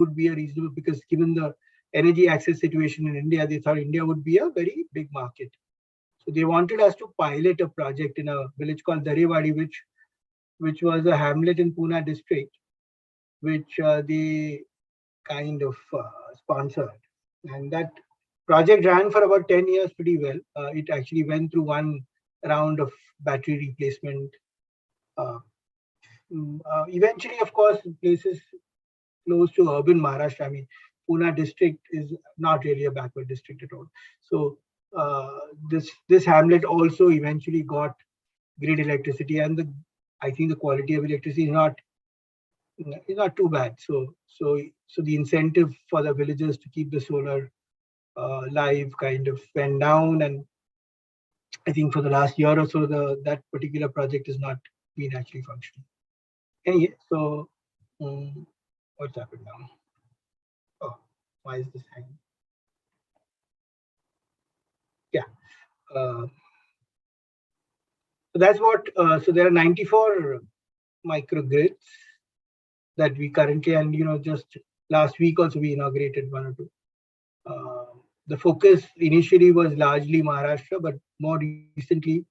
would be a reasonable, because given the energy access situation in India, they thought India would be a very big market. So they wanted us to pilot a project in a village called Darewadi, which was a hamlet in Pune district, which they kind of sponsored. And that project ran for about 10 years pretty well. It actually went through one round of battery replacement. Eventually, of course, places close to urban Maharashtra, I mean, Pune district is not really a backward district at all. So this hamlet also eventually got grid electricity, and I think the quality of electricity is not too bad. So the incentive for the villagers to keep the solar live kind of went down, and I think for the last year or so, that particular project has not been actually functioning. Anyway, so what's happened now? Oh, why is this hanging? Yeah. So that's what. So there are 94 microgrids that we currently, and just last week also we inaugurated one or two. The focus initially was largely Maharashtra, but more recently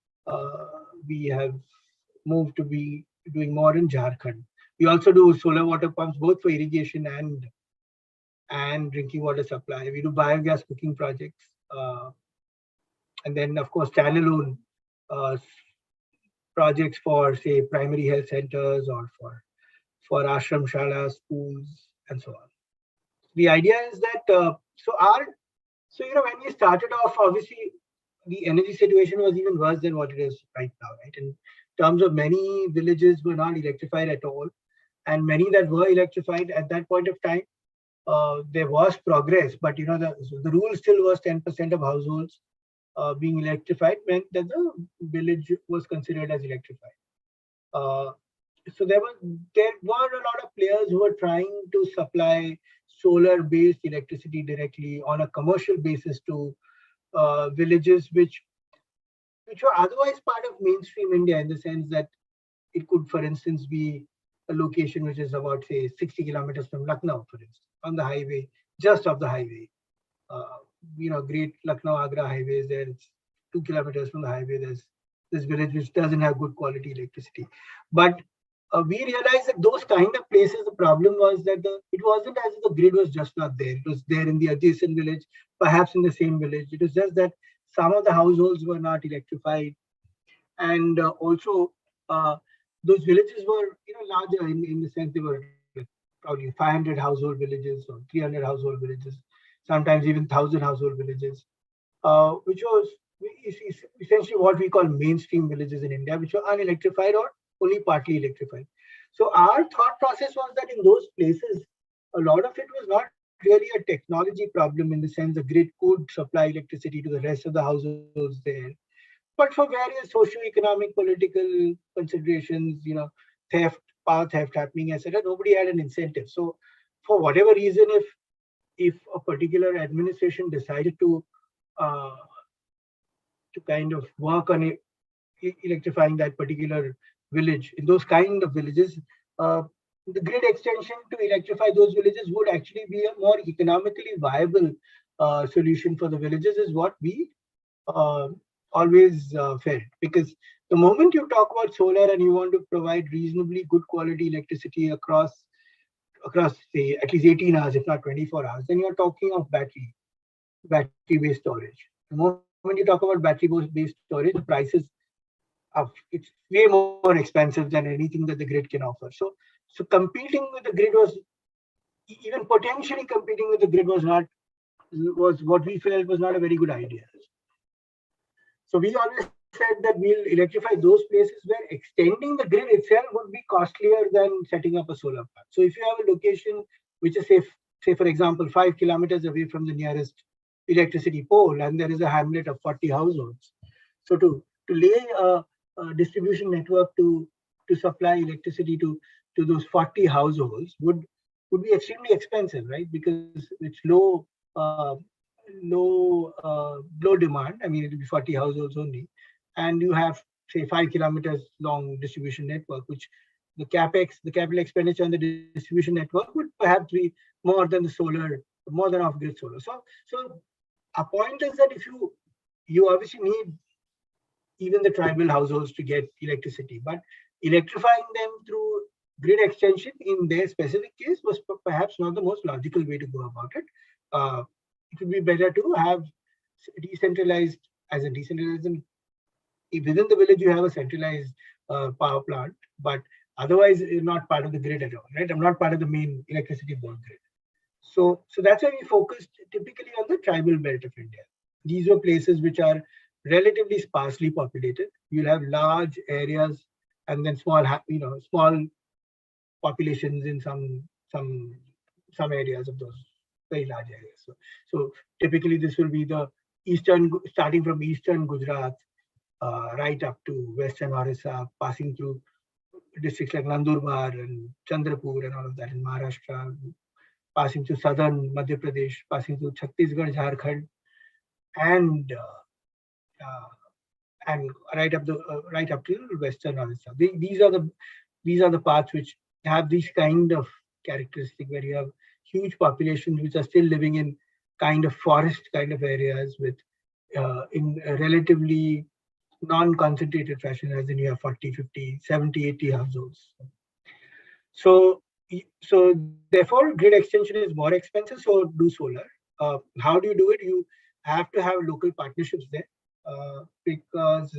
we have moved to be doing more in Jharkhand. We also do solar water pumps both for irrigation and drinking water supply. We do biogas cooking projects, and then of course standalone projects for, say, primary health centers or for ashram shalas, schools, and so on. The idea is that when we started off, obviously the energy situation was even worse than what it is right now, right? In terms of many villages were not electrified at all, and many that were electrified at that point of time, there was progress, but the rule still was 10% of households being electrified meant that the village was considered as electrified. So there were a lot of players who were trying to supply solar-based electricity directly on a commercial basis to villages which were otherwise part of mainstream India, in the sense that it could, for instance, be a location which is about, say, 60 kilometers from Lucknow, for instance, on the highway, just off the highway. Great Lucknow-Agra highways there. It's 2 kilometers from the highway. There's this village which doesn't have good quality electricity. But we realized that those kind of places, the problem was that it wasn't as if the grid was just not there. It was there in the adjacent village, perhaps in the same village. It was just that some of the households were not electrified, and also those villages were larger in the sense they were probably 500 household villages or 300 household villages, sometimes even 1,000 household villages, which was essentially what we call mainstream villages in India, which were unelectrified or only partly electrified. So our thought process was that in those places, a lot of it was not really a technology problem, in the sense the grid could supply electricity to the rest of the households there. But for various socio-economic, political considerations, theft, power theft happening, etc., nobody had an incentive. So for whatever reason, if a particular administration decided to kind of work on electrifying that particular village, in those kind of villages, the grid extension to electrify those villages would actually be a more economically viable solution for the villages, is what we always felt. Because the moment you talk about solar and you want to provide reasonably good quality electricity across say at least 18 hours, if not 24 hours, then you're talking of battery-based storage. The moment you talk about battery-based storage, the prices it's way more expensive than anything that the grid can offer. So competing with the grid was, even potentially competing with the grid was what we felt was not a very good idea. So we always said that we'll electrify those places where extending the grid itself would be costlier than setting up a solar plant. So if you have a location which is, say for example, 5 kilometers away from the nearest electricity pole, and there is a hamlet of 40 households, so to lay a distribution network to supply electricity to those 40 households would be extremely expensive, right? Because it's low demand. I mean, it will be 40 households only, and you have, say, 5 kilometers long distribution network, which the capital expenditure on the distribution network would perhaps be more than the solar, more than off-grid solar. So our point is that if you obviously need even the tribal households to get electricity, but electrifying them through grid extension in their specific case was perhaps not the most logical way to go about it. It would be better to have decentralized, as a decentralized, within the village you have a centralized power plant, but otherwise you're not part of the grid at all, right? I'm not part of the main electricity board grid. So that's why we focused typically on the tribal belt of India. These were places which are relatively sparsely populated. You'll have large areas and then small populations in some areas of those very large areas. So typically this will be the starting from eastern Gujarat right up to western Orissa, passing through districts like Nandurbar and Chandrapur and all of that in Maharashtra, passing through southern Madhya Pradesh, passing through Chhattisgarh, Jharkhand, and right up to western Orissa. These are the paths which have these kind of characteristics where you have huge populations which are still living in kind of forest kind of areas with in a relatively non-concentrated fashion, as in you have 40, 50, 70, 80 households. So therefore grid extension is more expensive, so do solar. How do you do it? You have to have local partnerships there because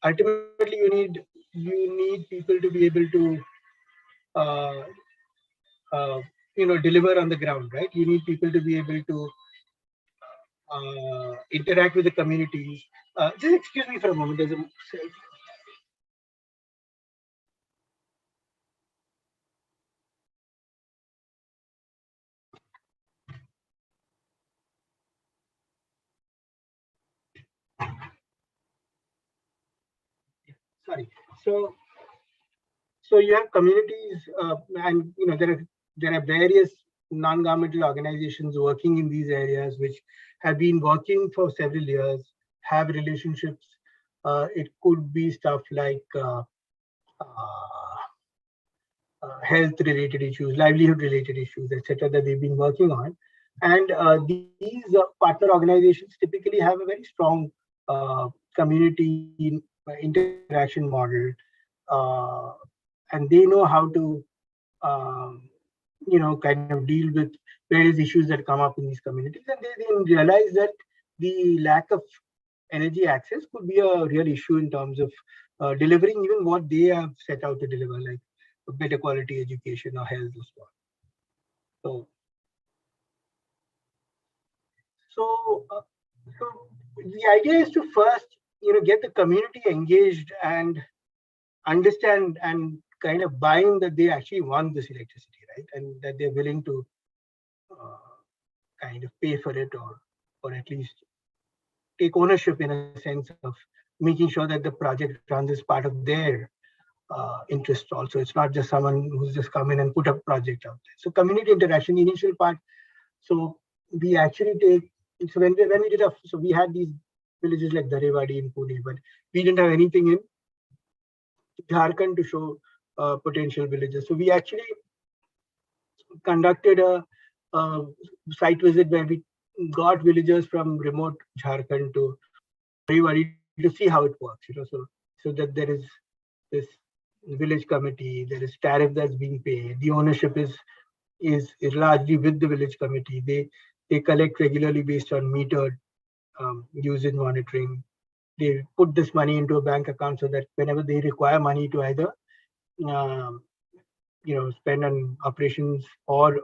ultimately you need people to be able to deliver on the ground, right? You need people to be able to interact with the communities. Just excuse me for a moment. There's a sorry. So you have communities, and there are various non-governmental organizations working in these areas which have been working for several years, have relationships. It could be stuff like health-related issues, livelihood-related issues, etc., that they've been working on. And these partner organizations typically have a very strong community interaction model, and they know how to kind of deal with various issues that come up in these communities, and they realize that the lack of energy access could be a real issue in terms of delivering even what they have set out to deliver, like better quality education or health or so on. So the idea is to first, get the community engaged and understand and kind of buying that they actually want this electricity, right? And that they're willing to kind of pay for it or at least take ownership in a sense of making sure that the project runs as part of their interest also. It's not just someone who's just come in and put a project out there. So community interaction, the initial part. So we actually so when we did so we had these villages like Darewadi in Pune, but we didn't have anything in Jharkhand to show potential villages. So we actually conducted a site visit where we got villagers from remote Jharkhand to Darewadi to see how it works. So that there is this village committee, there is tariff that's being paid. The ownership is largely with the village committee. They collect regularly based on metered usage monitoring. They put this money into a bank account so that whenever they require money to either spend on operations or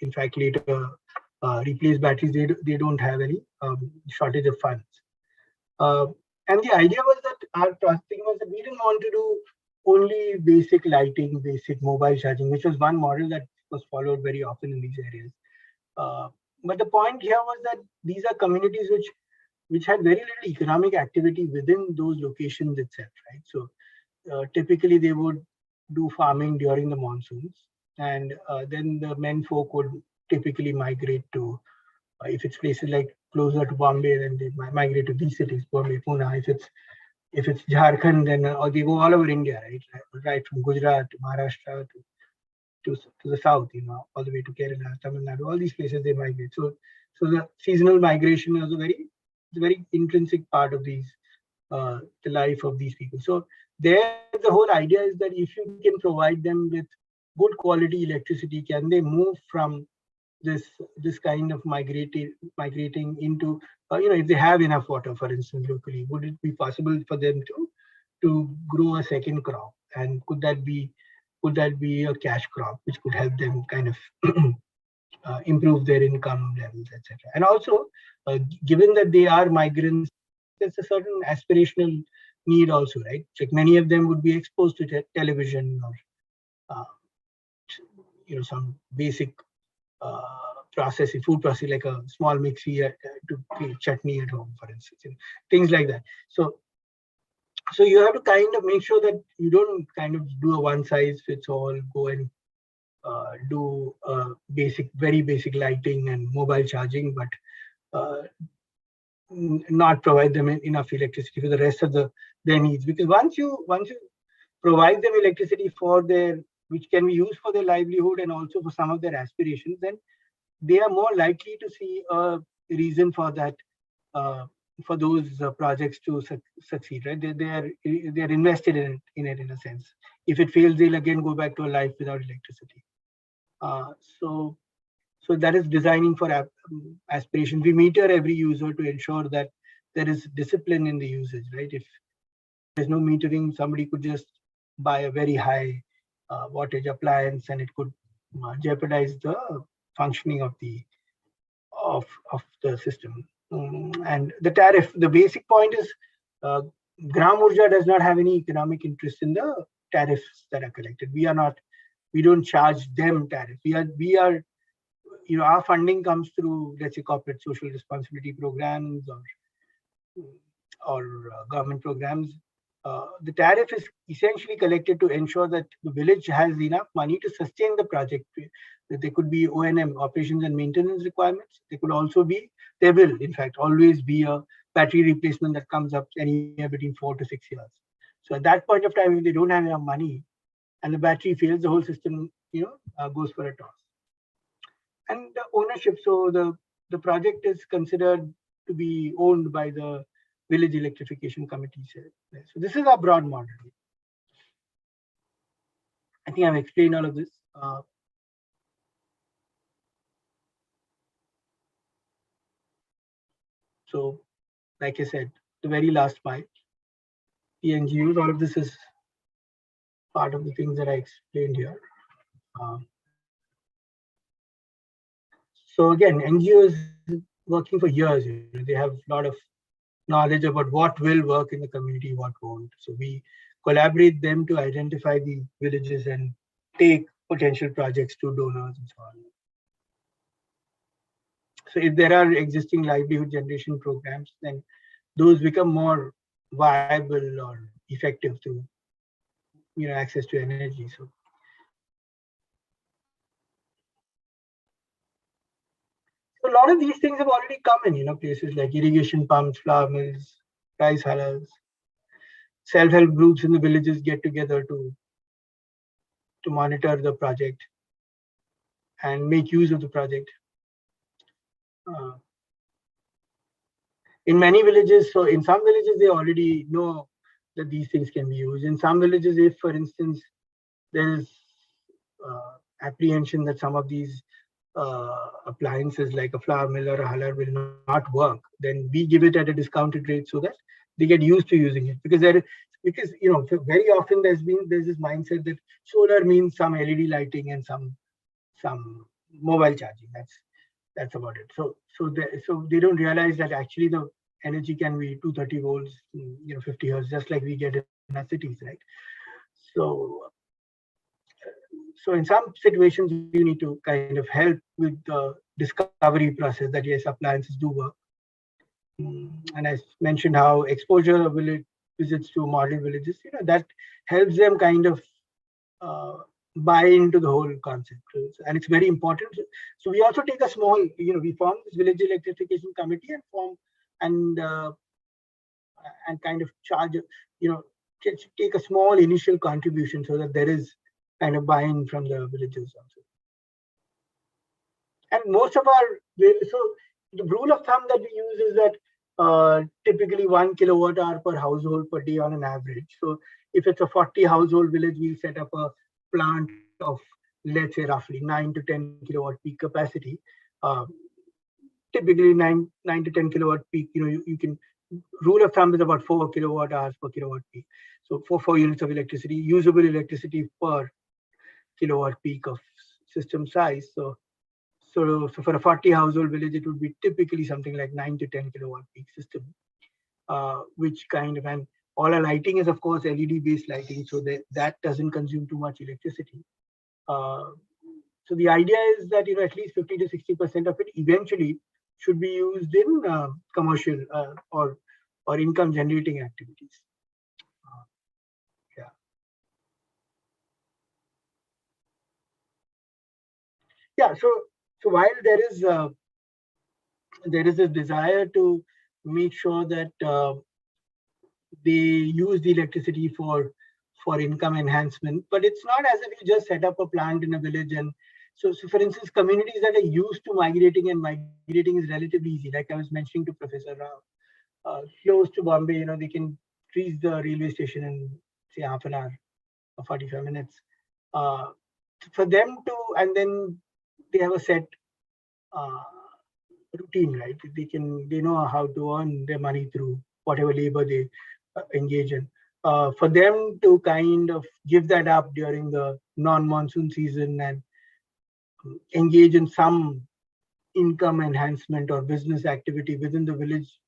in fact later replace batteries, they don't have any shortage of funds. And the idea was that our thing was that we didn't want to do only basic lighting, basic mobile charging, which was one model that was followed very often in these areas. But the point here was that these are communities which had very little economic activity within those locations itself, right? So typically they would do farming during the monsoons, and then the men folk would typically migrate to, if it's places like closer to Bombay, then they migrate to these cities, Bombay, Pune. If it's if it's Jharkhand, then or they go all over India, right from Gujarat to Maharashtra to the south, all the way to Kerala, Tamil Nadu, all these places they migrate. So the seasonal migration is a very intrinsic part of the life of these people. So there, the whole idea is that if you can provide them with good quality electricity, can they move from this kind of migrating into, if they have enough water, for instance, locally, would it be possible for them to grow a second crop? And could that be a cash crop, which could help them kind of improve their income levels, etc. And also, given that they are migrants, there's a certain aspirational need also, right? Like many of them would be exposed to television or, some basic food process, like a small mixie to create chutney at home, for instance, things like that. So you have to kind of make sure that you don't kind of do a one size fits all, go and do very basic lighting and mobile charging, but not provide them enough electricity for the rest of their needs. Because once you provide them electricity which can be used for their livelihood and also for some of their aspirations, then they are more likely to see a reason for that, for those projects to succeed, right? They are invested in it in a sense. If it fails, they'll again go back to a life without electricity. So that is designing for aspiration. We meter every user to ensure that there is discipline in the usage, right? If there's no metering, somebody could just buy a very high wattage appliance, and it could jeopardize the functioning of the system. And the tariff, the basic point is, Gram Oorja does not have any economic interest in the tariffs that are collected. We don't charge them tariff. We are our funding comes through, let's say, corporate social responsibility programs or government programs. The tariff is essentially collected to ensure that the village has enough money to sustain the project. There could be O&M, operations and maintenance requirements. There will, in fact, always be a battery replacement that comes up anywhere between 4 to 6 years. So at that point of time, if they don't have enough money and the battery fails, the whole system, goes for a toss. And the ownership, so the project is considered to be owned by the village electrification committees. So this is our broad model. I think I've explained all of this. So, like I said, the very last part, the NGOs, all of this is part of the things that I explained here. So again, NGOs working for years. They have a lot of knowledge about what will work in the community, what won't. So we collaborate them to identify the villages and take potential projects to donors and so on. So if there are existing livelihood generation programs, then those become more viable or effective through access to energy. So a lot of these things have already come in, places like irrigation pumps, flour mills, rice hullers. Self-help groups in the villages get together to monitor the project and make use of the project. In many villages, so in some villages, they already know that these things can be used. In some villages, if, for instance, there is apprehension that some of these appliances like a flour mill or a huller will not work, then we give it at a discounted rate so that they get used to using it. Because very often there's this mindset that solar means some LED lighting and some mobile charging. That's about it. So they don't realize that actually the energy can be 230 volts, 50 hertz, just like we get in our cities, right? So in some situations, you need to kind of help with the discovery process that yes, appliances do work. And I mentioned how exposure visits to model villages, that helps them kind of buy into the whole concept. And it's very important. So we also take a small, we form this village electrification committee and and kind of charge, take a small initial contribution so that there is kind of buy-in from the villagers also. And most of so the rule of thumb that we use is that typically 1 kilowatt hour per household per day on an average. So if it's a 40 household village, we'll set up a plant of, let's say, roughly 9 to 10 kilowatt peak capacity. Typically 9 to 10 kilowatt peak, you can, rule of thumb is about 4 kilowatt hours per kilowatt peak. So 4 units of electricity, usable electricity per kilowatt peak of system size. So for a 40 household village, it would be typically something like 9 to 10 kilowatt peak system, which kind of, and all our lighting is of course LED based lighting, so that doesn't consume too much electricity. So the idea is that at least 50 to 60% of it eventually should be used in commercial or income generating activities. So while there is a desire to make sure that they use the electricity for income enhancement, but it's not as if you just set up a plant in a village. And so for instance, communities that are used to migrating, and migrating is relatively easy, like I was mentioning to Professor Rao, close to Bombay, they can reach the railway station in say half an hour or 45 minutes. For them to, and then they have a set routine, right? They know how to earn their money through whatever labor they engage in. For them to kind of give that up during the non-monsoon season and engage in some income enhancement or business activity within the village,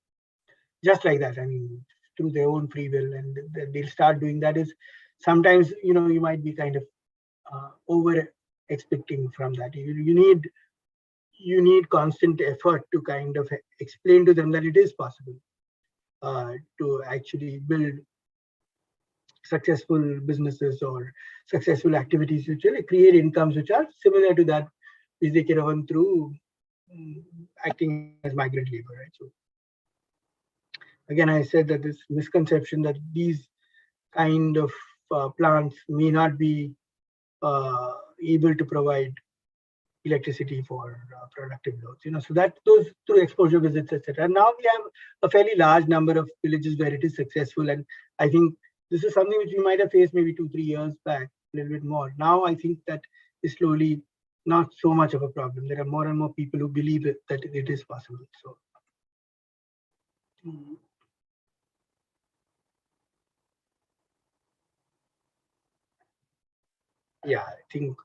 just like that, I mean, through their own free will, and they'll start doing that, is sometimes, you might be kind of over expecting from that. You need constant effort to kind of explain to them that it is possible to actually build successful businesses or successful activities which will create incomes which are similar to that which they can earn through acting as migrant labor, right? So again, I said that this misconception that these kind of plants may not be able to provide electricity for productive loads, so that those through exposure visits, etc. Now we have a fairly large number of villages where it is successful, and I think this is something which we might have faced maybe 2-3 years back, a little bit more. Now I think that is slowly not so much of a problem. There are more and more people who believe that it is possible. So yeah, I think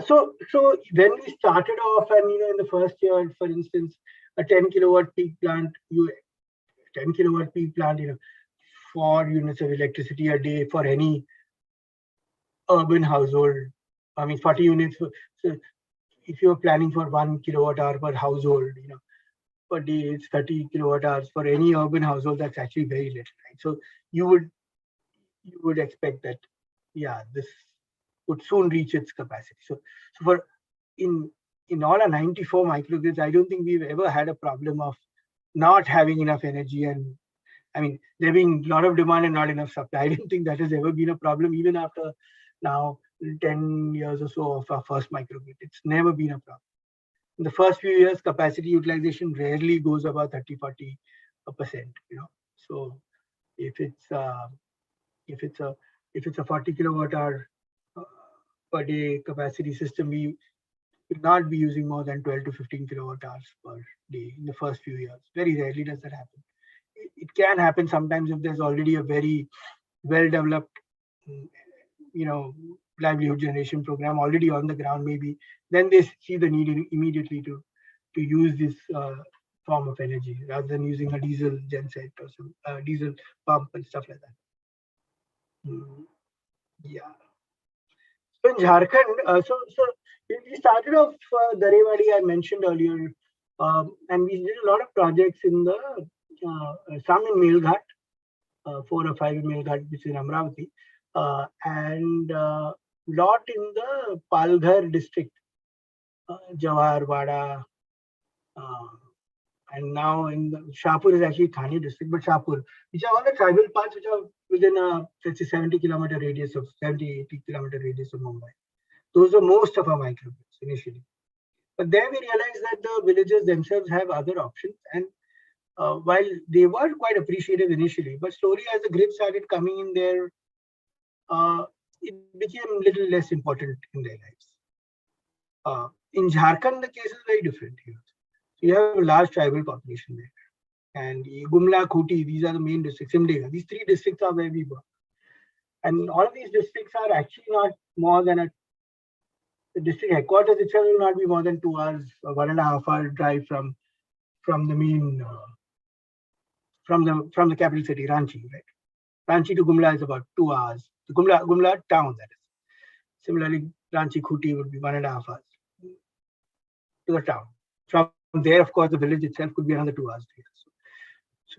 so when we started off, and in the first year, for instance, a 10 kilowatt peak plant, 10 kilowatt peak plant, 4 units of electricity a day for any urban household. I mean, 40 units. So if you're planning for 1 kilowatt hour per household, per day, it's 30 kilowatt hours for any urban household. That's actually very little, right? So you would expect that, yeah, this would soon reach its capacity. So for in all our 94 microgrids, I don't think we've ever had a problem of not having enough energy. And I mean, there being a lot of demand and not enough supply. I don't think that has ever been a problem, even after now 10 years or so of our first microgrid. It's never been a problem. In the first few years, capacity utilization rarely goes above 30-40%. So if it's a 40 kilowatt hour per day capacity system, we will not be using more than 12 to 15 kilowatt hours per day in the first few years. Very rarely does that happen. It can happen sometimes if there's already a very well developed, livelihood generation program already on the ground. Maybe then they see the need immediately to use this form of energy rather than using a diesel genset or some diesel pump and stuff like that. Yeah. So in Jharkhand, so we started off Darewadi, I mentioned earlier, and we did a lot of projects in the some in Melghat, 4 or 5 in Melghat, which is in Amravati, and lot in the Palghar district, Jawhar, Wada, And now in Shahpur is actually Thane district, but Shahpur, which are all the tribal parts which are within a, let's say, 70-kilometer radius of 80-kilometer radius of Mumbai. Those are most of our microgrids initially. But then we realized that the villages themselves have other options. And while they were quite appreciative initially, but slowly as the grid started coming in there, it became a little less important in their lives. In Jharkhand, the case is very different here. So you have a large tribal population there. And Gumla, Khuti, these are the main districts. Simdega, these three districts are where we work. And all of these districts are actually not more than the district headquarters itself will not be more than 2 hours, 1.5 hour drive from the main, from the capital city, Ranchi, right? Ranchi to Gumla is about 2 hours. The Gumla town, that is. Similarly, Ranchi Khuti would be 1.5 hours to the town. From there, of course, the village itself could be another 2 hours.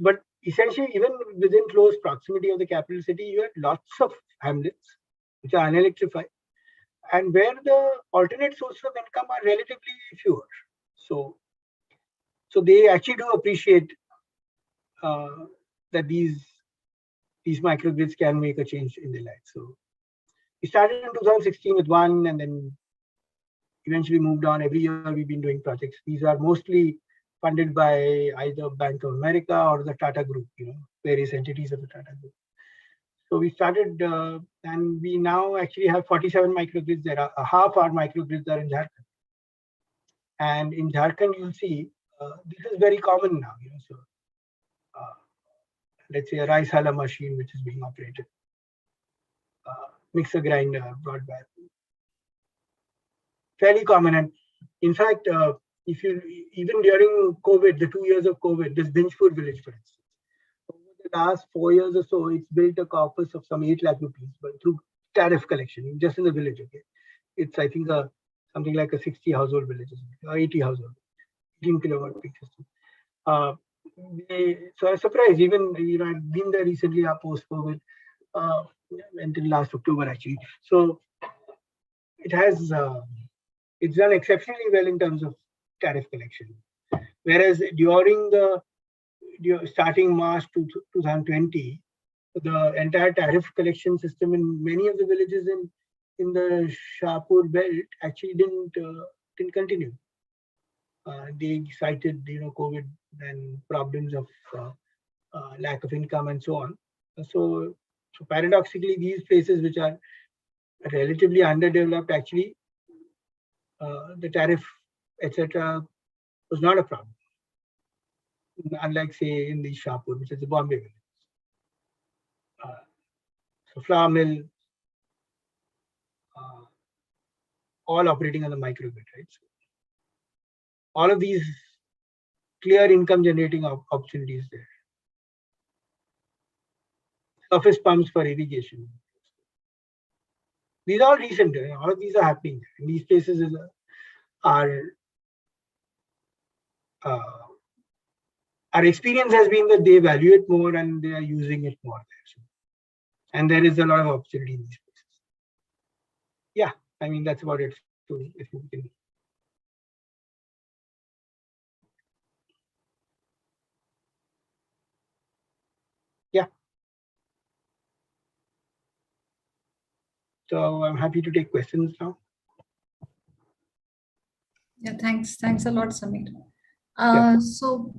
But essentially, even within close proximity of the capital city, you have lots of hamlets which are unelectrified, and where the alternate sources of income are relatively fewer. So they actually do appreciate that these microgrids can make a change in their life. So we started in 2016 with one, and then eventually moved on. Every year we've been doing projects. These are mostly funded by either Bank of America or the Tata Group, various entities of the Tata Group. So we started, and we now actually have 47 microgrids. There are half our microgrids are in Jharkhand. And in Jharkhand, you'll see this is very common now. So let's say a rice huller machine which is being operated, mixer grinder, broadband, fairly common. And in fact, if you even during COVID, the 2 years of COVID, this Binjpur village, for instance, over the last 4 years or so, it's built a corpus of some 8 lakh rupees, but through tariff collection, just in the village. Okay, it's I think something like a 60 household village or 80 household, 18 kilowatt peak system. So I was surprised. Even I've been there recently, post COVID, until last October actually. So it has it's done exceptionally well in terms of tariff collection. Whereas starting March 2020, the entire tariff collection system in many of the villages in the Shahpur belt actually didn't continue. They cited COVID and problems of lack of income and so on. So paradoxically, these places which are relatively underdeveloped, actually the tariff, etc., was not a problem. Unlike, say, in the Shahpur, which is the Bombay village. So flour mill, all operating on the microgrid, right? So all of these clear income generating opportunities there. Surface pumps for irrigation. These are all recent. All of these are happening. And these places our experience has been that they value it more and they are using it more there. And there is a lot of opportunity in these places. Yeah, I mean, that's about it. So if you can. Yeah. So I'm happy to take questions now. Yeah, thanks. Thanks a lot, Samir. So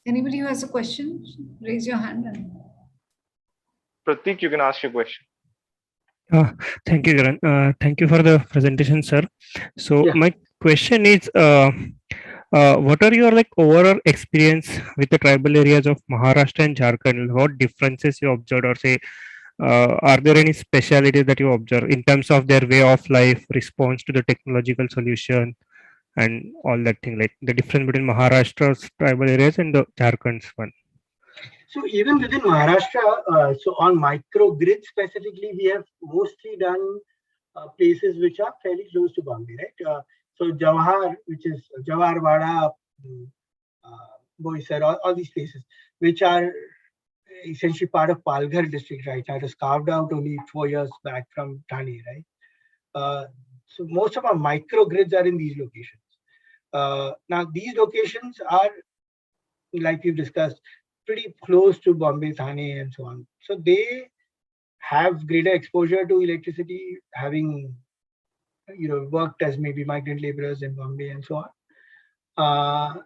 anybody who has a question, raise your hand. Pratik, you can ask your question. Thank you, Garan. Thank you for the presentation, sir. So my question is, what are your overall experience with the tribal areas of Maharashtra and Jharkhand? What differences you observed, or say, are there any specialities that you observe in terms of their way of life, response to the technological solution, and all that thing, like the difference between Maharashtra's tribal areas and the Jharkhand's one? So even within Maharashtra, so on microgrid specifically, we have mostly done places which are fairly close to Bombay, right? So Jawahar, which is Jawahar, Wada, Boisar, all these places, which are essentially part of Palghar district right now. It was carved out only 4 years back from Thane, right? So most of our microgrids are in these locations. Now, these locations are, like we've discussed, pretty close to Bombay, Thane, and so on. So they have greater exposure to electricity, having worked as maybe migrant laborers in Bombay and so on.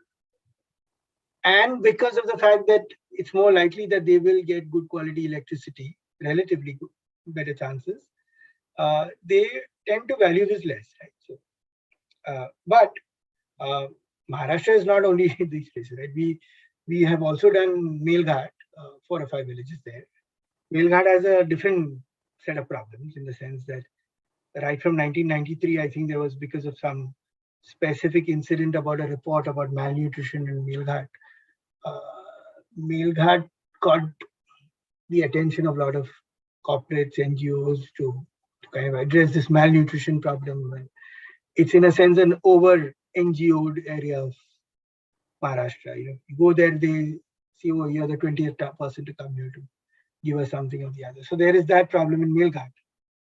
And because of the fact that it's more likely that they will get good quality electricity, relatively good, better chances, they tend to value this less, right? So, but Maharashtra is not only these places, right? We have also done Melghat, 4 or 5 villages there. Melghat has a different set of problems in the sense that right from 1993, I think there was, because of some specific incident about a report about malnutrition in Melghat, Melghat got the attention of a lot of corporates, NGOs to kind of address this malnutrition problem. And it's in a sense an over NGO'd area of Maharashtra. You go there, they see, oh, you're the 20th person to come here to give us something or the other. So there is that problem in Melghat,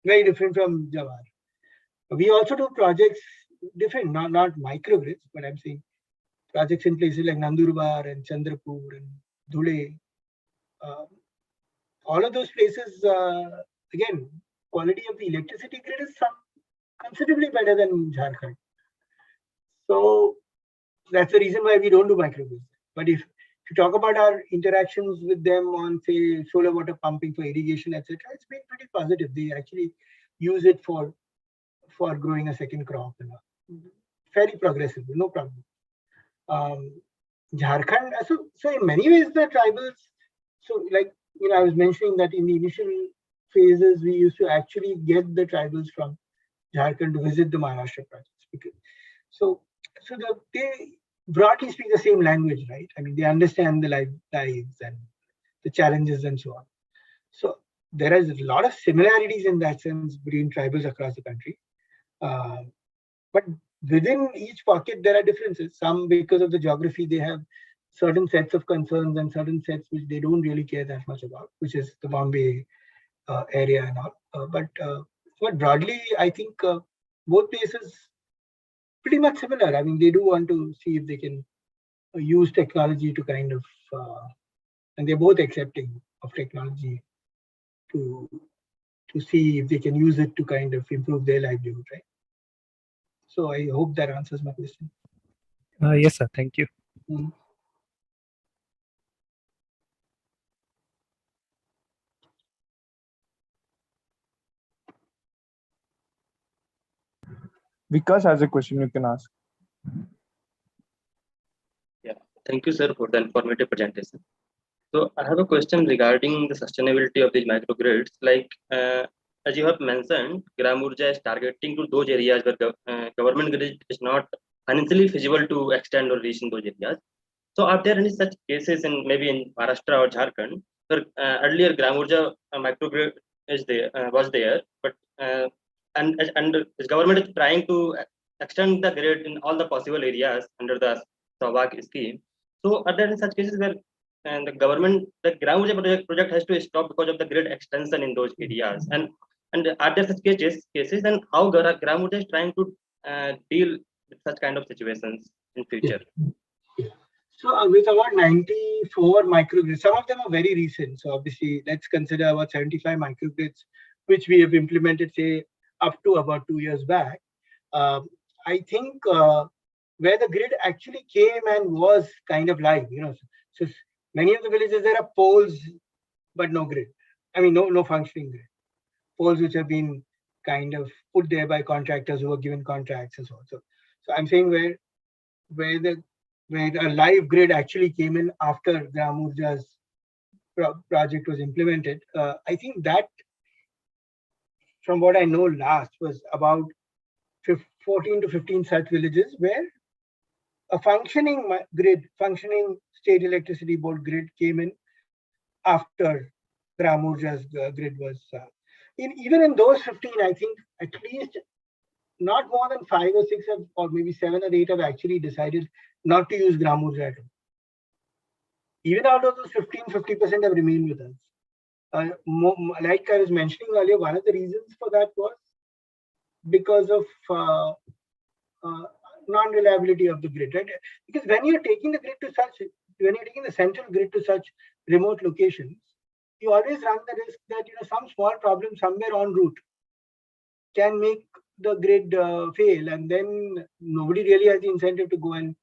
very different from Jawar. We also do projects different, not microgrids, but I'm saying projects in places like Nandurbar and Chandrapur and Dhule. All of those places, again, quality of the electricity grid is considerably better than Jharkhand. So that's the reason why we don't do microgrids. But if you talk about our interactions with them on, say, solar water pumping for irrigation, etc., it's been pretty positive. They actually use it for growing a second crop. Very progressive, no problem. Jharkhand, so in many ways the tribals, so like, I was mentioning that in the initial phases, we used to actually get the tribals from Jharkhand to visit the Maharashtra projects. They broadly speak the same language, right? I mean, they understand the lives and the challenges and so on. So there is a lot of similarities in that sense between tribals across the country. But within each pocket, there are differences. Some, because of the geography, they have certain sets of concerns and certain sets which they don't really care that much about, which is the Bombay area and all. But broadly, I think both places pretty much similar. I mean, they do want to see if they can use technology to kind of, and they're both accepting of technology to see if they can use it to kind of improve their livelihood, right? So I hope that answers my question. Yes, sir. Thank you. Vikas has a question you can ask. Yeah, thank you, sir, for the informative presentation. So I have a question regarding the sustainability of these microgrids. Like, as you have mentioned, Gram Oorja is targeting to those areas where government grid is not financially feasible to extend or reach in those areas. So are there any such cases in maybe in Maharashtra or Jharkhand where earlier Gram Oorja microgrid was there, but and the government is trying to extend the grid in all the possible areas under the Saubhagya scheme. So are there any such cases where the government, the Gram Oorja project has to stop because of the grid extension in those areas? And are there such cases, and how Gram Oorja is trying to deal with such kind of situations in future? Yeah. So with about 94 microgrids, some of them are very recent. So obviously, let's consider about 75 microgrids, which we have implemented, say, up to about 2 years back. I think where the grid actually came and was kind of live, so many of the villages, there are poles, but no grid. I mean, no functioning grid. Poles which have been kind of put there by contractors who were given contracts and so on. So I'm saying where a live grid actually came in after Gram Oorja's project was implemented. I think that, from what I know last, was about 14 to 15 such villages where a functioning state electricity board grid came in after Gram Oorja's grid was. Even in those 15, I think at least not more than 5 or 6 or maybe 7 or 8 have actually decided not to use Gram Oorja at all. Even out of those 50% have remained with us. Like I was mentioning earlier, one of the reasons for that was because of non-reliability of the grid, right? Because when you're taking the central grid to such remote locations, you always run the risk that some small problem somewhere en route can make the grid fail, and then nobody really has the incentive to go and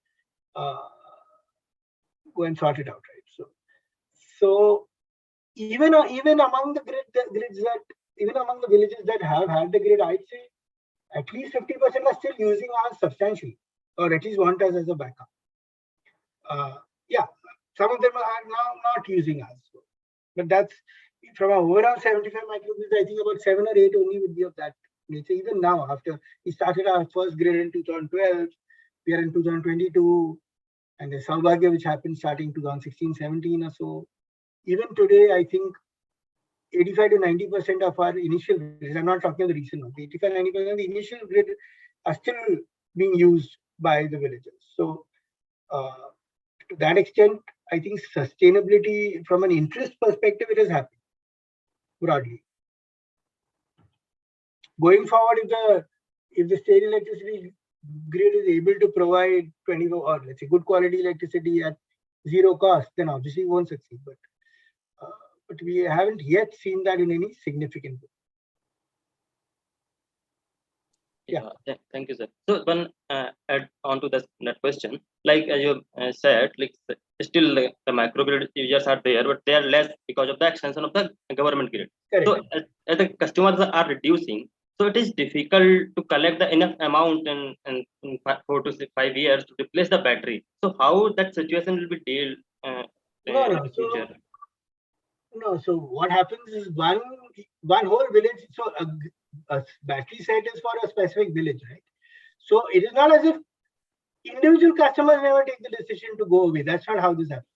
sort it out, right? So even among the grids that even among the villages that have had the grid, I'd say at least 50% are still using ours substantially, or at least want us as a backup. Yeah, some of them are now not using us, but that's from our overall 75 microgrids. I think about 7 or 8 only would be of that nature. Even now, after we started our first grid in 2012, we are in 2022, and the Saubhagya, which happened starting 2016-17 or so. Even today, I think 85 to 90% of our initial grids, I'm not talking of the recent ones, 85-90% of the initial grid are still being used by the villagers. So to that extent, I think sustainability from an interest perspective, it has happened broadly. Going forward, if the state electricity grid is able to provide 24 or let's say good quality electricity at zero cost, then obviously it won't succeed. But we haven't yet seen that in any significant way. Yeah, thank you, sir. So one add on to that question, like as you said, like still the microgrid users are there, but they are less because of the extension of the government grid. Correct. So as the customers are reducing, so it is difficult to collect the enough amount in 4 to 5 years to replace the battery. So how that situation will be dealt in the future? So what happens is one whole village. So a battery set is for a specific village, right? So it is not as if individual customers never take the decision to go away. That's not how this happens.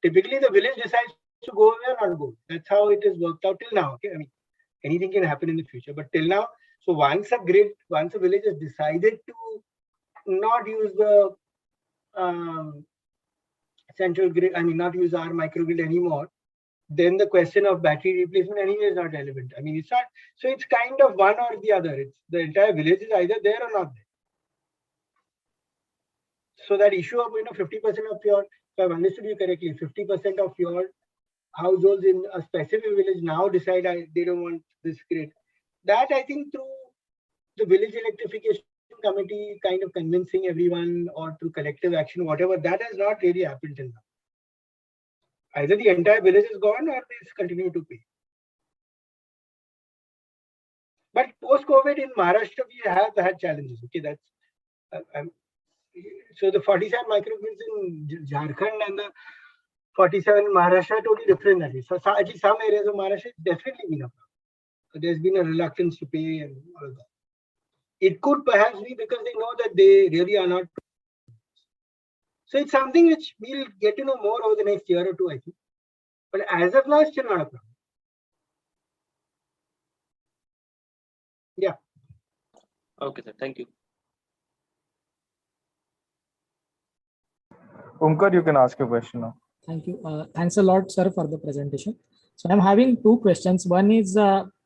Typically, the village decides to go away or not go. That's how it is worked out till now. Okay, I mean, anything can happen in the future, but till now, so once a village has decided to not use the central grid, I mean, not use our microgrid anymore, then the question of battery replacement anyway is not relevant. I mean, it's not. So it's kind of one or the other. It's the entire village is either there or not there. So that issue of 50% of your, if I've understood you correctly, 50% of your households in a specific village now decide they don't want this grid. That I think through the village electrification committee kind of convincing everyone or through collective action, whatever, that has not really happened till now. Either the entire village is gone or they continue to pay. But post-COVID in Maharashtra, we have had challenges. Okay, that's so the 47 microgrids in Jharkhand and the 47 in Maharashtra are totally different. So at least some areas of Maharashtra, it's definitely been a problem. There's been a reluctance to pay and all of that. It could perhaps be because they know that they really are not. So it's something which we'll get to know more over the next year or two, I think. But as of now, it's still not a problem. Yeah. Okay, sir. Thank you. Omkar, you can ask your question now. Thank you. Thanks a lot, sir, for the presentation. So I'm having two questions. One is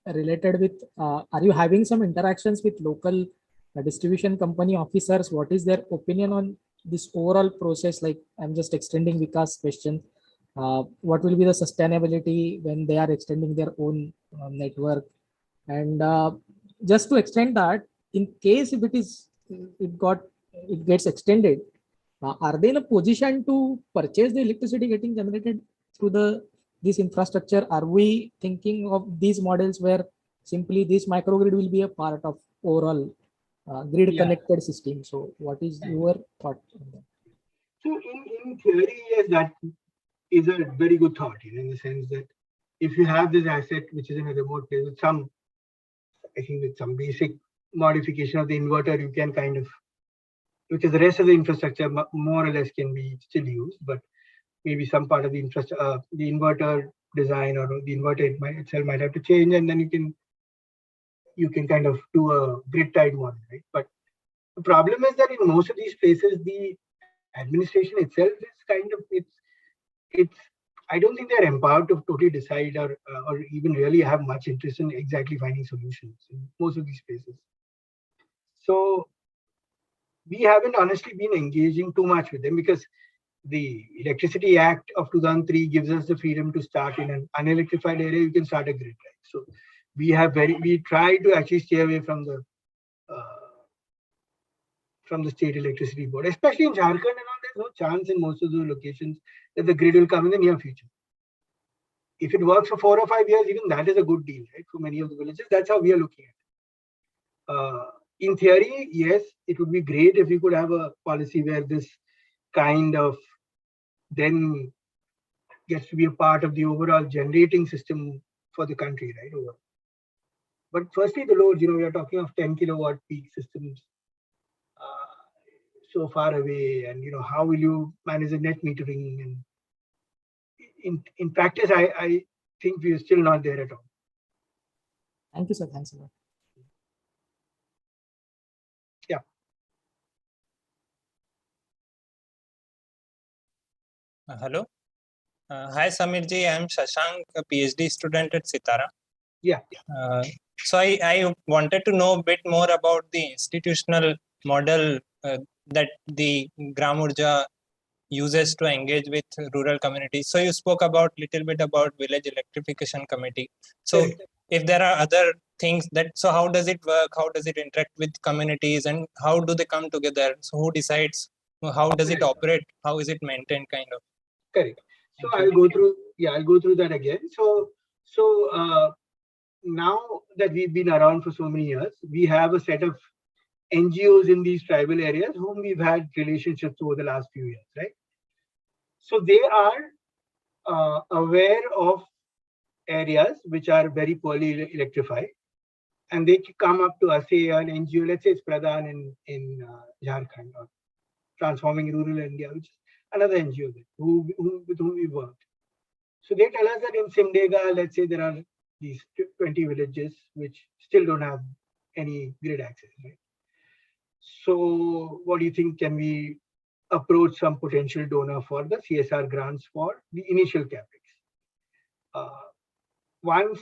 related with, are you having some interactions with local distribution company officers? What is their opinion on this overall process? Like, I'm just extending Vikas' question. What will be the sustainability when they are extending their own network? And just to extend that, in case if it gets extended, are they in a position to purchase the electricity getting generated through this infrastructure? Are we thinking of these models where simply this microgrid will be a part of overall grid connected system? So what is your thought on that? So in theory, yes, that is a very good thought, in the sense that if you have this asset which is in a remote place with some, I think with some basic modification of the inverter, you can kind of, because the rest of the infrastructure more or less can be still used, but maybe some part of the infrastructure, the inverter design or the inverter itself might have to change, and then you can kind of do a grid tied model, right? But the problem is that in most of these places, the administration itself is kind of it's. I don't think they're empowered to totally decide or even really have much interest in exactly finding solutions in most of these places. So we haven't honestly been engaging too much with them because the Electricity Act of 2003 gives us the freedom to start in an unelectrified area. You can start a grid, right? So we try to actually stay away from the state electricity board, especially in Jharkhand and all. There's no chance in most of those locations that the grid will come in the near future. If it works for 4 or 5 years, even that is a good deal, right? For many of the villages, that's how we are looking at it. In theory, yes, it would be great if we could have a policy where this kind of then gets to be a part of the overall generating system for the country, right? But firstly, the loads, we are talking of 10 kilowatt peak systems so far away, and how will you manage the net metering? And in practice, I think we are still not there at all. Thank you, sir. Thanks a lot. Yeah. Hello. Hi, Samirji. I am Shashank, a PhD student at Sitara. Yeah. So I wanted to know a bit more about the institutional model that the Gram Oorja uses to engage with rural communities. So you spoke about little bit about village electrification committee. So if there are other things so how does it work? How does it interact with communities, and how do they come together? So who decides? How does it operate? How is it maintained, kind of? Correct. So I'll go through that again. So now that we've been around for so many years, we have a set of NGOs in these tribal areas whom we've had relationships over the last few years, right? So they are aware of areas which are very poorly electrified, and they come up to us, say an NGO, let's say it's Pradhan in Jharkhand, or Transforming Rural India, which is another NGO with whom we worked. So they tell us that in Simdega, let's say there are these 20 villages which still don't have any grid access, right? So what do you think? Can we approach some potential donor for the CSR grants for the initial capex? Once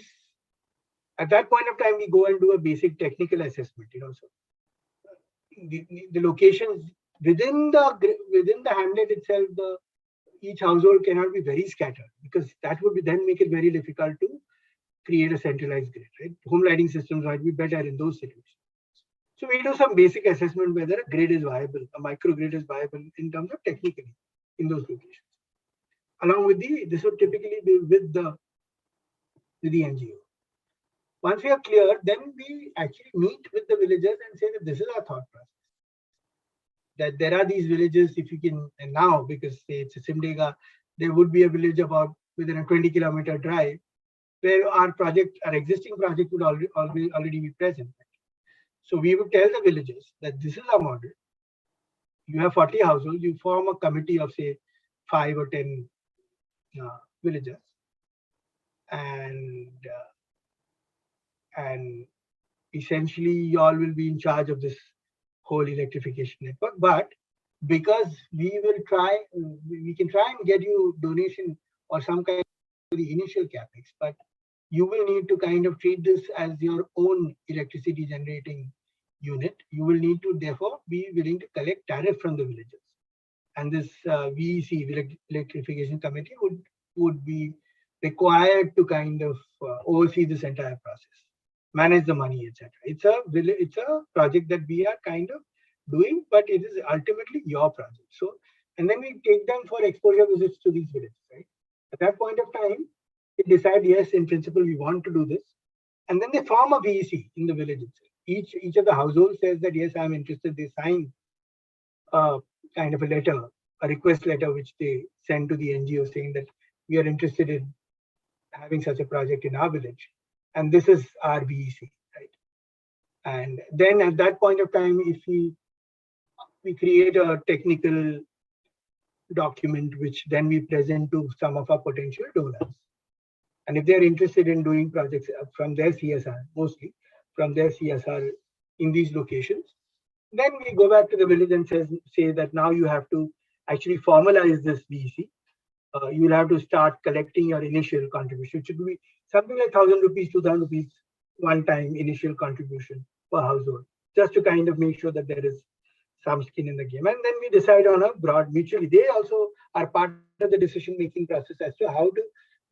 at that point of time, we go and do a basic technical assessment. So the locations within the hamlet itself, each household cannot be very scattered, because that would then make it very difficult to create a centralized grid, right? Home lighting systems might be better in those situations. So we do some basic assessment whether a grid is viable, a microgrid is viable in terms of technically in those locations. Along with this would typically be with the NGO. Once we are clear, then we actually meet with the villagers and say that this is our thought process. That there are these villages, if you can, and now because say it's a Simdega, there would be a village about within a 20-kilometer drive where our existing project would already be present. So we would tell the villagers that this is our model. You have 40 households, you form a committee of say 5 or 10 villagers, and essentially you all will be in charge of this whole electrification network. But because we can try and get you donation or some kind of the initial capex, but you will need to kind of treat this as your own electricity generating unit. You will need to therefore be willing to collect tariff from the villagers, and this VEC, electrification committee, would be required to kind of oversee this entire process, manage the money, etc. It's a project that we are kind of doing, but it is ultimately your project. So, and then we take them for exposure visits to these villages, right? At that point of time, they decide, yes, in principle, we want to do this. And then they form a VEC in the village itself. Each of the households says that, yes, I'm interested. They sign kind of a letter, a request letter, which they send to the NGO saying that we are interested in having such a project in our village. And this is our VEC, right? And then at that point of time, if we create a technical document, which then we present to some of our potential donors. And if they're interested in doing projects from their CSR, mostly from their CSR in these locations, then we go back to the village and say that now you have to actually formalize this VEC. You will have to start collecting your initial contribution. It should be something like 1,000 rupees, 2,000 rupees, one-time initial contribution per household, just to kind of make sure that there is some skin in the game. And then we decide on a broad mutually. They also are part of the decision-making process as to how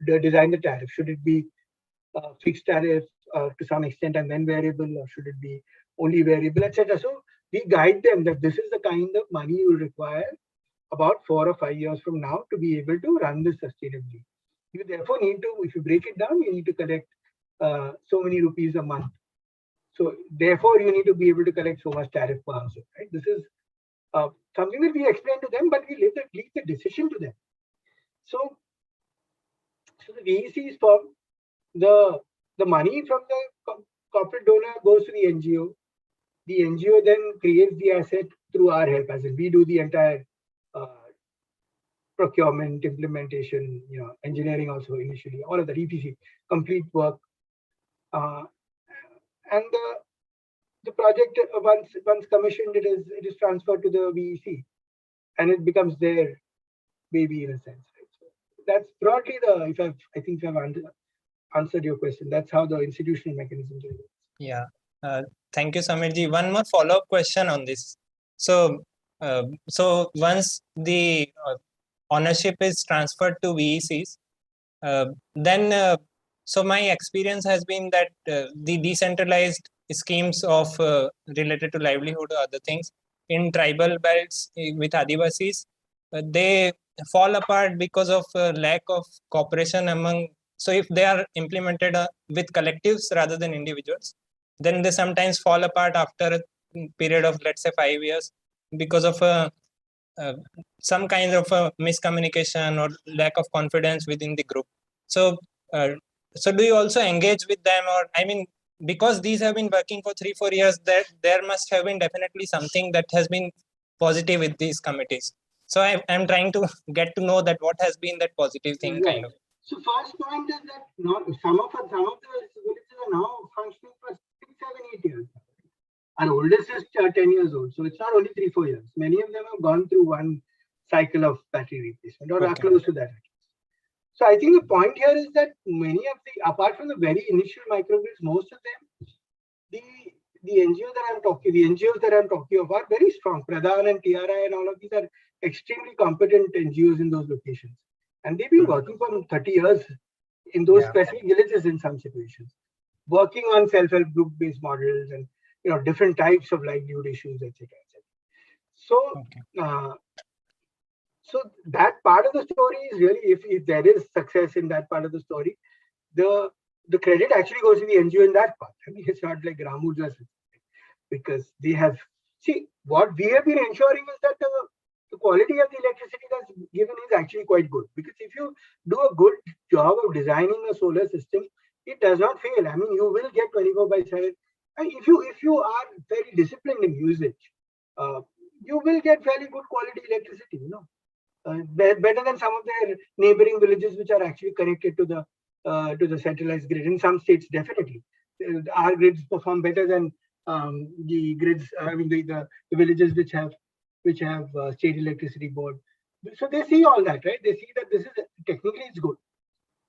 to design the tariff. Should it be fixed tariff to some extent and then variable, or should it be only variable, etc. So we guide them that this is the kind of money you will require about 4 or 5 years from now to be able to run this sustainably. You therefore need to, if you break it down, you need to collect so many rupees a month. So therefore, you need to be able to collect so much tariff per household. Right? This is something that we explain to them, but we leave the decision to them. So the VECs form, the money from the corporate donor goes to the NGO. The NGO then creates the asset through our help, as in we do the entire procurement, implementation, engineering also initially, all of that EPC, complete work. And the project, once commissioned, it is transferred to the VEC, and it becomes their baby in a sense. Right? So that's broadly I think I've answered your question. That's how the institutional mechanism is. Yeah. Thank you, Samirji. One more follow-up question on this. So once the ownership is transferred to VECs, then so my experience has been that the decentralized schemes of related to livelihood or other things in tribal belts with Adivasis, they fall apart because of lack of cooperation among. So if they are implemented with collectives rather than individuals, then they sometimes fall apart after a period of, let's say, 5 years because of some kind of miscommunication or lack of confidence within the group. So do you also engage with them, or I mean, because these have been working for 3-4 years, there must have been definitely something that has been positive with these committees. So I'm trying to get to know that what has been that positive thing, kind of. So first point is that some of the villages are now functioning for 6, 7, 8 years. Our oldest is 10 years old, so it's not only 3-4 years. Many of them have gone through one cycle of battery replacement or are close to that. So I think the point here is that many of apart from the very initial microgrids, most of them, the NGOs that I'm talking of are very strong. Pradhan and TRI and all of these are extremely competent NGOs in those locations. And they've been working for 30 years in those specific villages in some situations, working on self-help group-based models and different types of livelihood issues, etc. So, so that part of the story is really, if there is success in that part of the story, the credit actually goes to the NGO in that part. I mean, it's not like Gram Oorja, because they have, what we have been ensuring is that the quality of the electricity that's given is actually quite good. Because if you do a good job of designing a solar system, it does not fail. I mean, you will get 24/7. And if you are very disciplined in usage, you will get fairly good quality electricity. Better than some of their neighboring villages which are actually connected to the centralized grid. In some states, definitely, our grids perform better than the grids. I mean, the villages which have state electricity board. So they see all that, right? They see that this is technically it's good.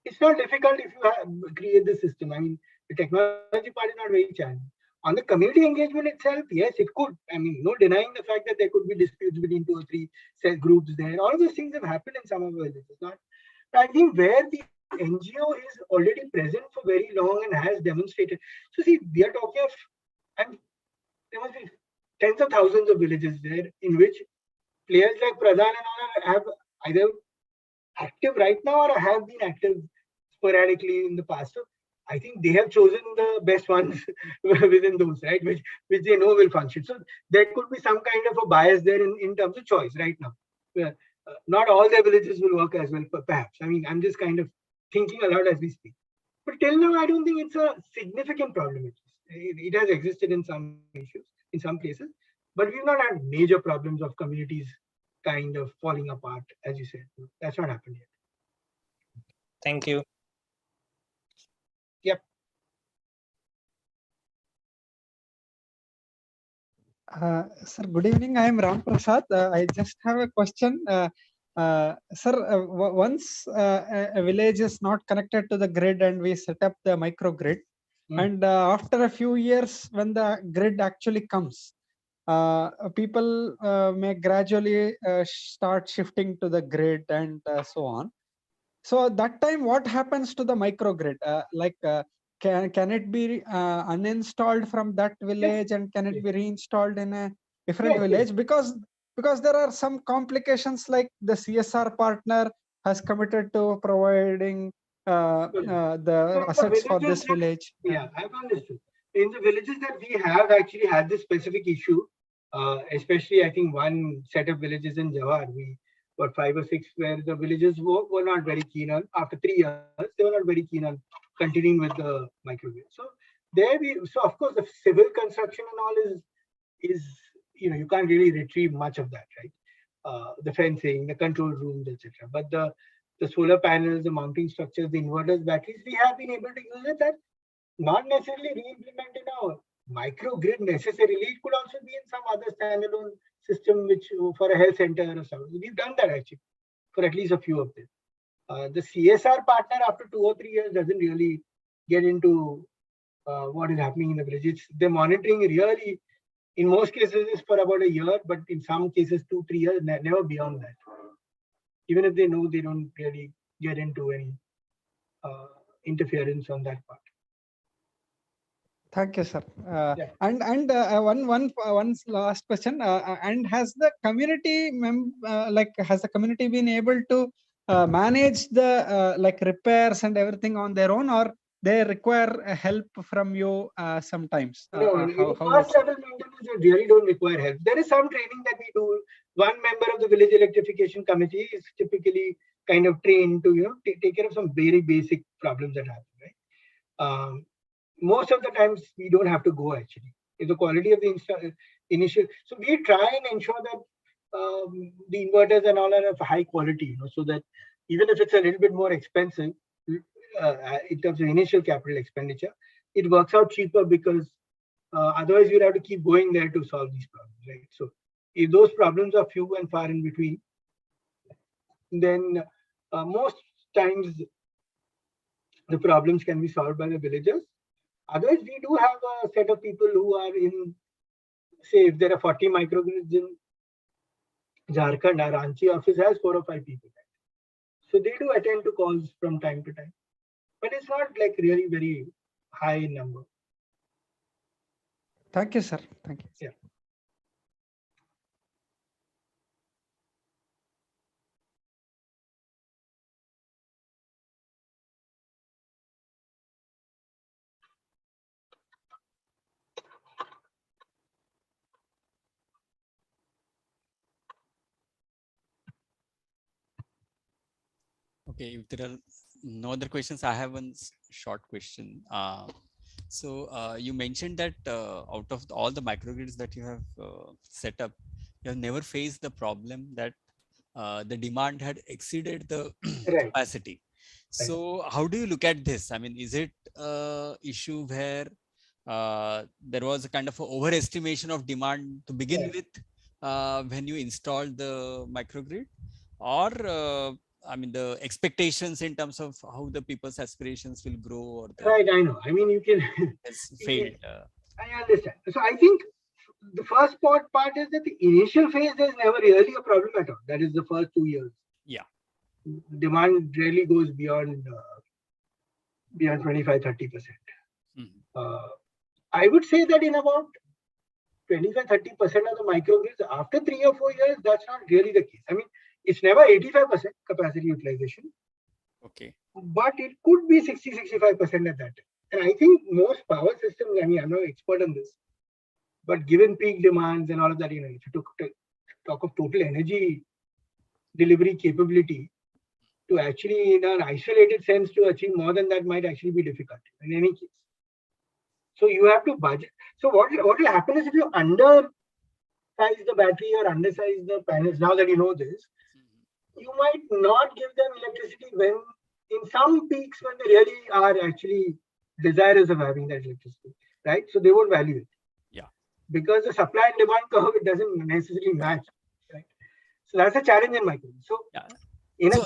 It's not difficult if you create the system. I mean, the technology part is not very challenging. On the community engagement itself, yes, it could. I mean, no denying the fact that there could be disputes between 2 or 3 cell groups there. All of those things have happened in some of the villages. But I think where the NGO is already present for very long and has demonstrated. So see, we are talking of, and there must be tens of thousands of villages there in which players like Pradhan and all have either active right now or have been active sporadically in the past. So I think they have chosen the best ones within those, right, which they know will function. So there could be some kind of a bias there in terms of choice right now. Not all their villages will work as well, perhaps. I mean, I'm just kind of thinking aloud as we speak. But till now, I don't think it's a significant problem. It has existed in some issues, in some places, but we've not had major problems of communities kind of falling apart, as you said. That's not happened yet. Thank you. Yep. Sir, good evening. I am Ram Prasad. I just have a question. Sir, once a village is not connected to the grid and we set up the microgrid, and after a few years when the grid actually comes, people may gradually start shifting to the grid and so on. So at that time, what happens to the microgrid? Can it be uninstalled from that village, and can it be reinstalled in a different village? Because there are some complications, like the CSR partner has committed to providing the assets for this village. Yeah, I've understood. In the villages that we have actually had this specific issue, especially I think one set of villages in Jawar, we got 5 or 6 where the villagers were not very keen on, after 3 years, they were not very keen on continuing with the microgrid. So so of course the civil construction and all is you can't really retrieve much of that, right? The fencing, the control rooms, etc. But the solar panels, the mounting structures, the inverters, batteries, we have been able to use it. That not necessarily re-implement in a microgrid necessarily. It could also be in some other standalone system, which for a health center or something. We've done that actually for at least a few of them. The CSR partner after 2 or 3 years doesn't really get into what is happening in the village. The monitoring really, in most cases, is for about a year, but in some cases 2-3 years, never beyond that. Even if they know, they don't really get into any interference on that part. Thank you, sir. And one last question. And has the community has the community been able to manage the repairs and everything on their own, or they require help from you sometimes? No, first level maintenance, you really don't require help. There is some training that we do. One member of the village electrification committee is typically kind of trained to take care of some very basic problems that happen, right? Most of the times we don't have to go actually. If the quality of the initial, so we try and ensure that the inverters and all are of high quality, so that even if it's a little bit more expensive in terms of initial capital expenditure, it works out cheaper, because otherwise you'd have to keep going there to solve these problems, right? So if those problems are few and far in between, then most times the problems can be solved by the villagers. Otherwise, we do have a set of people who are in, say, if there are 40 microgrids in Jharkhand, our Ranchi office has 4 or 5 people. So they do attend to calls from time to time. But it's not like really very high in number. Thank you, sir. Thank you. Yeah. Okay, if there are no other questions, I have one short question. You mentioned that out of all the microgrids that you have set up, you have never faced the problem that the demand had exceeded the capacity. So how do you look at this? I mean, is it an issue where there was a kind of overestimation of demand to begin with when you installed the microgrid, or I mean, the expectations in terms of how the people's aspirations will grow, or right? I know. I mean, you can has failed. I understand. So I think the first part is that the initial phase, there's never really a problem at all. That is the first 2 years. Yeah. Demand rarely goes beyond 25-30%. I would say that in about 25-30% of the microgrids, after 3 or 4 years, that's not really the case. I mean, it's never 85% capacity utilization. Okay. But it could be 60-65% at that time. And I think most power systems, I mean, I'm not an expert on this, but given peak demands and all of that, if you talk of total energy delivery capability, to actually, in an isolated sense, to achieve more than that might actually be difficult in any case. So you have to budget. So what will happen is, if you undersize the battery or undersize the panels, now that you know this, you might not give them electricity when, in some peaks, when they really are actually desirous of having that electricity, right? So they won't value it. Yeah. Because the supply and demand curve, it doesn't necessarily match, right? So that's a challenge in microgrids. So In a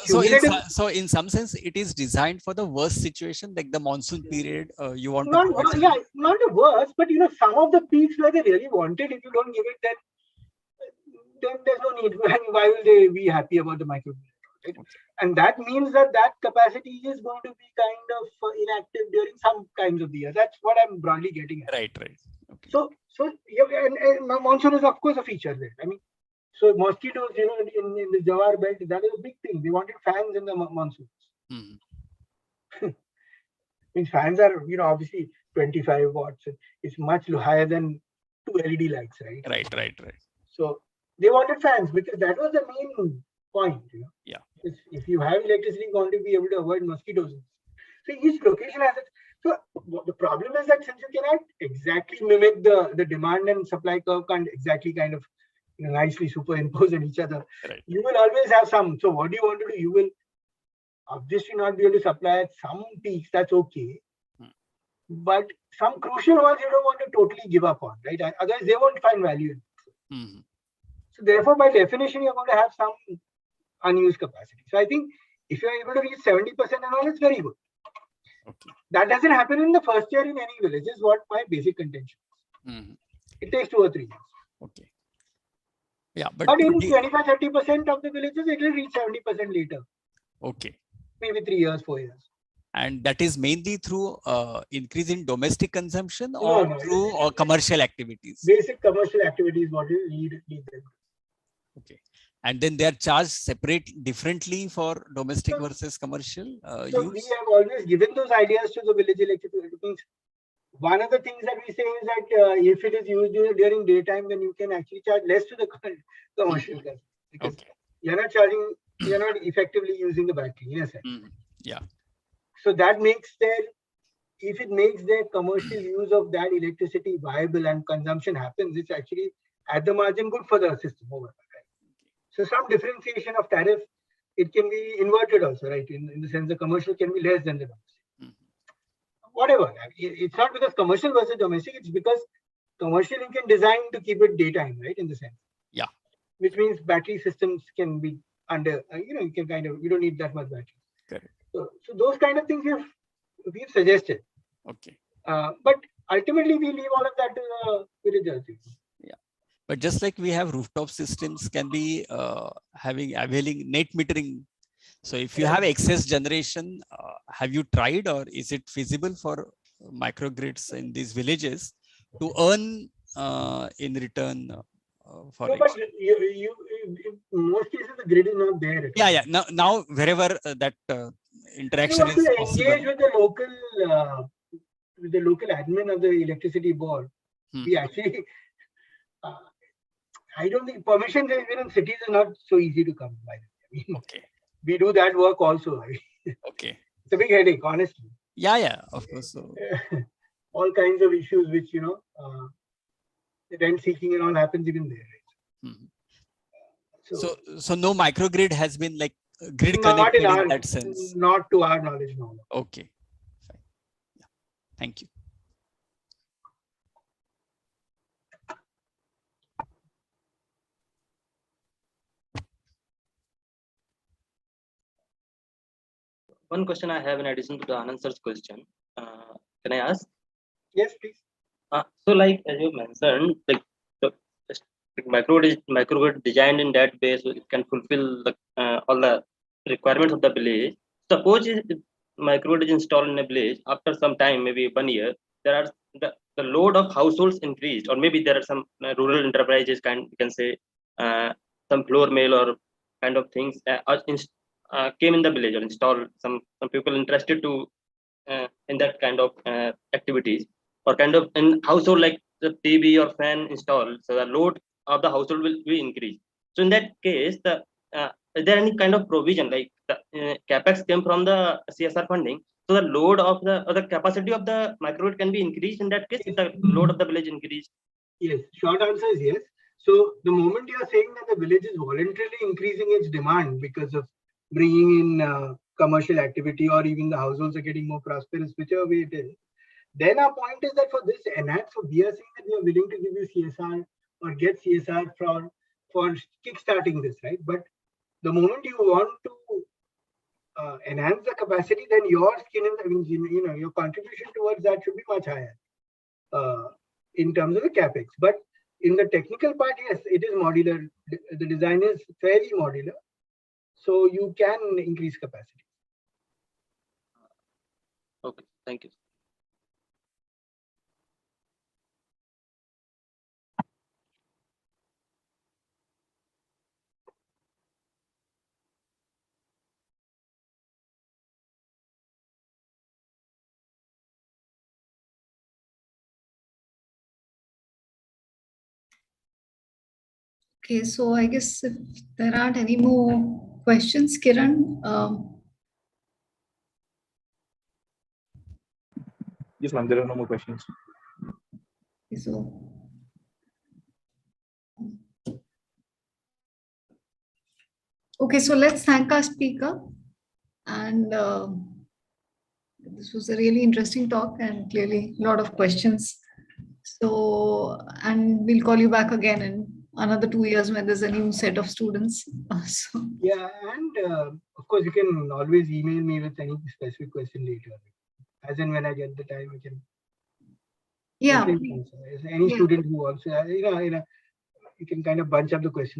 So in some sense, it is designed for the worst situation, like the monsoon period. You want not, to provide yeah, not the worst, but some of the peaks where they really wanted, if you don't give it, then there's no need. Why will they be happy about the microgrid? Right? Okay. And that means that capacity is going to be kind of inactive during some kinds of the year. That's what I'm broadly getting at. Right. Okay. So yeah, and monsoon is of course a feature there. I mean, so mosquitoes, in the Jawar belt, that is a big thing. They wanted fans in the monsoons. Mm-hmm. Means fans are, obviously 25 watts. It's much higher than 2 LED lights, right? Right. So they wanted fans because that was the main point. Yeah. If you have electricity, you want to be able to avoid mosquitoes. So each location has it. So the problem is that since you cannot exactly mimic the demand and supply curve, can't exactly kind of nicely superimpose on each other. Right. You will always have some. So what do you want to do? You will obviously not be able to supply at some peaks. That's okay. But some crucial ones you don't want to totally give up on, right? Otherwise, they won't find value. Mm-hmm. So therefore, by definition, you're going to have some unused capacity. So I think if you're able to reach 70% and all, it's very good. Okay. That doesn't happen in the first year in any village, is what my basic contention is. Mm-hmm. It takes 2 or 3 years. Okay. Yeah, but in 25-30% of the villages, it will reach 70% later. Okay. Maybe 3 years, 4 years. And that is mainly through increase in domestic consumption No, through commercial activities. Basic commercial activities, what will lead them. Okay. And then they are charged separate differently for domestic versus commercial so use? we have always given those ideas to the village electricity. One of the things that we say is that if it is used during daytime, then you can actually charge less to the commercial customer. Because you're not effectively using the battery in a sense. Yeah. So that makes if it makes their commercial use of that electricity viable and consumption happens, it's actually at the margin good for the system overall. So some differentiation of tariff, it can be inverted also, right? In the sense the commercial can be less than the domestic. Whatever. It's not because commercial versus domestic, it's because commercial you can design to keep it daytime, right? In the sense. Yeah. Which means battery systems can be under, you can you don't need that much battery. Correct. So those kind of things we've suggested. Okay. But ultimately we leave all of that to the villagers. Yeah. But just like we have rooftop systems can be availing net metering. So if you have excess generation, have you tried or is it feasible for microgrids in these villages to earn in return for no, it? but you in most cases the grid is not there. Yeah. Now wherever that interaction is possible. Engage with the local admin of the electricity board. We actually, I don't think permissions even in cities is not so easy to come by. Okay. We do that work also. Okay. It's a big headache, honestly. Yeah, of course. So. All kinds of issues which, rent seeking and all happens even there. Right? So no microgrid has been like grid connected in that sense. Not to our knowledge, no. Okay. Fine. Yeah. Thank you. One question I have in addition to the unanswered question, can I ask? Yes, please. So, like as you mentioned, like the microgrid designed in that way, so it can fulfill all the requirements of the village. Suppose microgrid is installed in a village, after some time, maybe 1 year, there are the load of households increased, or maybe there are some rural enterprises you can say some floor mill or kind of things came in the village or installed. Some people interested to in that kind of activities, or kind of in household like the TV or fan installed, so the load of the household will be increased. So in that case, is there any kind of provision like the capex came from the CSR funding? So the load of the capacity of the microgrid can be increased in that case, if the load of the village increased? Yes, short answer is yes. So the moment you are saying that the village is voluntarily increasing its demand because of bringing in commercial activity, or even the households are getting more prosperous, whichever way it is, then our point is that for this enhance, so we are saying that we are willing to give you CSR or get CSR for kickstarting this, right? But the moment you want to enhance the capacity, then your skin in the, your contribution towards that should be much higher in terms of the capex. But in the technical part, yes, it is modular. The design is fairly modular, so you can increase capacity. Okay, thank you. Okay, so I guess if there aren't any more questions, Kiran, Yes, ma'am. There are no more questions. so okay, so let's thank our speaker, and this was a really interesting talk and clearly a lot of questions. So, and we'll call you back again in another 2 years when there's a new set of students. So, yeah, and of course, you can always email me with any specific question later. As and when I get the time, you can. yeah, Any student who also, you can kind of bunch up the questions.